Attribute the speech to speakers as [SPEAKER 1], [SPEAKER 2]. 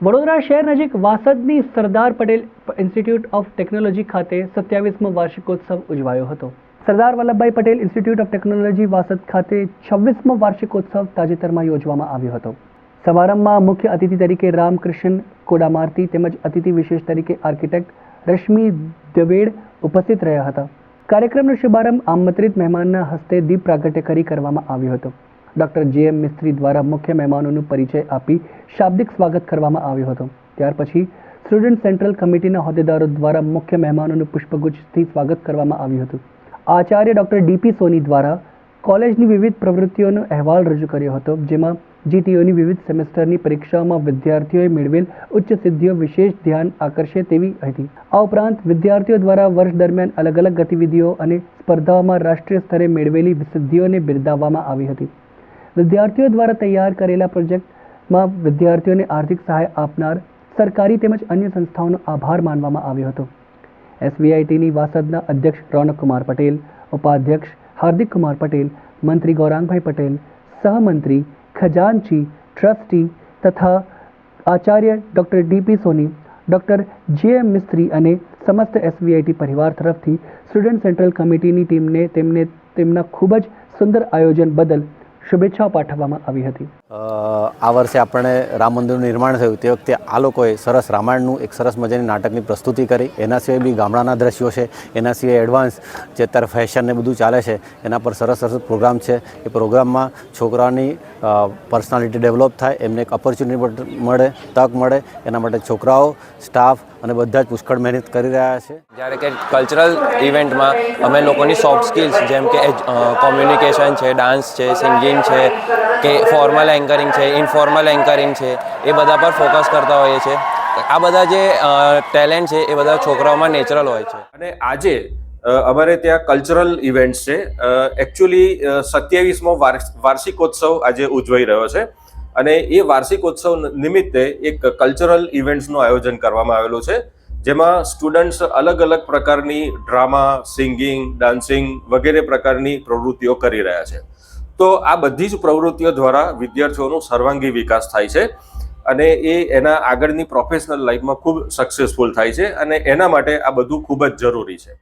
[SPEAKER 1] વડોદરા શહેર નજીક વાસદની Sardar Patel Institute of Technology ખાતે 27મો વાર્ષિકોત્સવ ઉજવાયો હતો। Sardar Vallabhbhai Patel Institute of Technology Vasad ખાતે 26મો વાર્ષિકોત્સવ તાજેતરમાં યોજવામાં આવ્યો હતો। સમારંભમાં મુખ્ય અતિથિ તરીકે રામકૃષ્ણ કોડામાર્તી તેમજ અતિથિ વિશેષ તરીકે આર્કિટેક્ટ રશ્મિ દવેડ ઉપસ્થિત રહ્યા હતા। કાર્યક્રમનો શુભારંભ આમંત્રિત મહેમાનના હસ્તે દીપ પ્રાગટ્ય કરી કરવામાં આવ્યો હતો। ડૉક્ટર જે.એમ. મિસ્ત્રી દ્વારા મુખ્ય મહેમાનોનો પરિચય આપી શાબ્દિક સ્વાગત કરવામાં આવ્યો હતો। ત્યાર પછી સ્ટુડન્ટ સેન્ટ્રલ કમિટીના હોદ્દેદારો દ્વારા મુખ્ય મહેમાનોનું પુષ્પગુચ્છથી સ્વાગત કરવામાં આવ્યું હતું। આચાર્ય ડૉક્ટર ડી.પી. સોની દ્વારા કોલેજની વિવિધ પ્રવૃત્તિઓનો અહેવાલ રજૂ કર્યો હતો, જેમાં જીટીયુની વિવિધ સેમેસ્ટરની પરીક્ષાઓમાં વિદ્યાર્થીઓએ મેળવેલ ઉચ્ચ સિદ્ધિઓ વિશેષ ધ્યાન આકર્ષે તેવી હતી। આ ઉપરાંત વિદ્યાર્થીઓ દ્વારા વર્ષ દરમિયાન અલગ અલગ ગતિવિધિઓ અને સ્પર્ધાઓમાં રાષ્ટ્રીય સ્તરે મેળવેલી સિદ્ધિઓને બિરદાવવામાં આવી હતી। વિદ્યાર્થીઓ દ્વારા તૈયાર કરેલા પ્રોજેક્ટમાં વિદ્યાર્થીઓને આર્થિક સહાય આપનાર સરકારી તેમજ અન્ય સંસ્થાઓનો આભાર માનવામાં આવ્યો હતો। એસવીઆઈટીની વાસદના અધ્યક્ષ રોનકકુમાર પટેલ, ઉપાધ્યક્ષ હાર્દિકકુમાર પટેલ, મંત્રી ગૌરાંગભાઈ પટેલ, સહમંત્રી, ખજાનચી, ટ્રસ્ટી તથા આચાર્ય ડૉક્ટર ડી.પી. સોની, ડૉક્ટર જે.એમ. મિસ્ત્રી અને સમસ્ત એસવીઆઈટી પરિવાર તરફથી સ્ટુડન્ટ સેન્ટ્રલ કમિટીની ટીમને તેમના ખૂબ જ સુંદર આયોજન બદલ શુભેચ્છાઓ પાઠવવામાં આવી હતી।
[SPEAKER 2] આ વર્ષે આપણે રામ મંદિરનું નિર્માણ થયું તે વખતે આ લોકોએ સરસ રામાયણનું એક સરસ મજાની નાટકની પ્રસ્તુતિ કરી। એના સિવાય બી ગામડાના દ્રશ્યો છે, એના સિવાય એડવાન્સ જે અત્યારે ફેશન ને બધું ચાલે છે એના પર સરસ સરસ પ્રોગ્રામ છે। એ પ્રોગ્રામમાં છોકરાઓની પર્સનાલિટી ડેવલપ થાય, એમને એક ઓપોર્ચ્યુનિટી મળે, તક મળે, એના માટે છોકરાઓ, સ્ટાફ અને બધા જ પુષ્કળ મહેનત કરી રહ્યા છે।
[SPEAKER 3] જ્યારે કે કલ્ચરલ ઇવેન્ટમાં અમે લોકોની સોફ્ટ સ્કિલ્સ જેમ કે કોમ્યુનિકેશન છે, ડાન્સ છે, સિંગિંગ છે કે ફોર્મલ એન્કરિંગ છે, ઇનફોર્મલ એન્કરિંગ છે, એ બધા પર ફોકસ કરતા હોઈએ છીએ। આ બધા જે ટેલેન્ટ છે એ બધા છોકરાઓમાં નેચરલ હોય છે।
[SPEAKER 4] અને આજે અમારે ત્યાં કલ્ચરલ ઇવેન્ટ્સ છે। એકચ્યુઅલી 27મો વાર્ષિકોત્સવ આજે ઉજવાઈ રહ્યો છે અને એ વાર્ષિકોત્સવ નિમિત્તે એક કલ્ચરલ ઇવેન્ટ્સનું આયોજન કરવામાં આવેલું છે, જેમાં સ્ટુડન્ટ્સ અલગ અલગ પ્રકારની ડ્રામા, સિંગિંગ, ડાન્સિંગ વગેરે પ્રકારની પ્રવૃત્તિઓ કરી રહ્યા છે। તો આ બધી જ પ્રવૃત્તિઓ દ્વારા વિદ્યાર્થીઓનો સર્વાંગી વિકાસ થાય છે અને એ એના આગળની પ્રોફેશનલ લાઈફમાં ખૂબ સક્સેસફુલ થાય છે અને એના માટે આ બધું ખૂબ જ જરૂરી છે।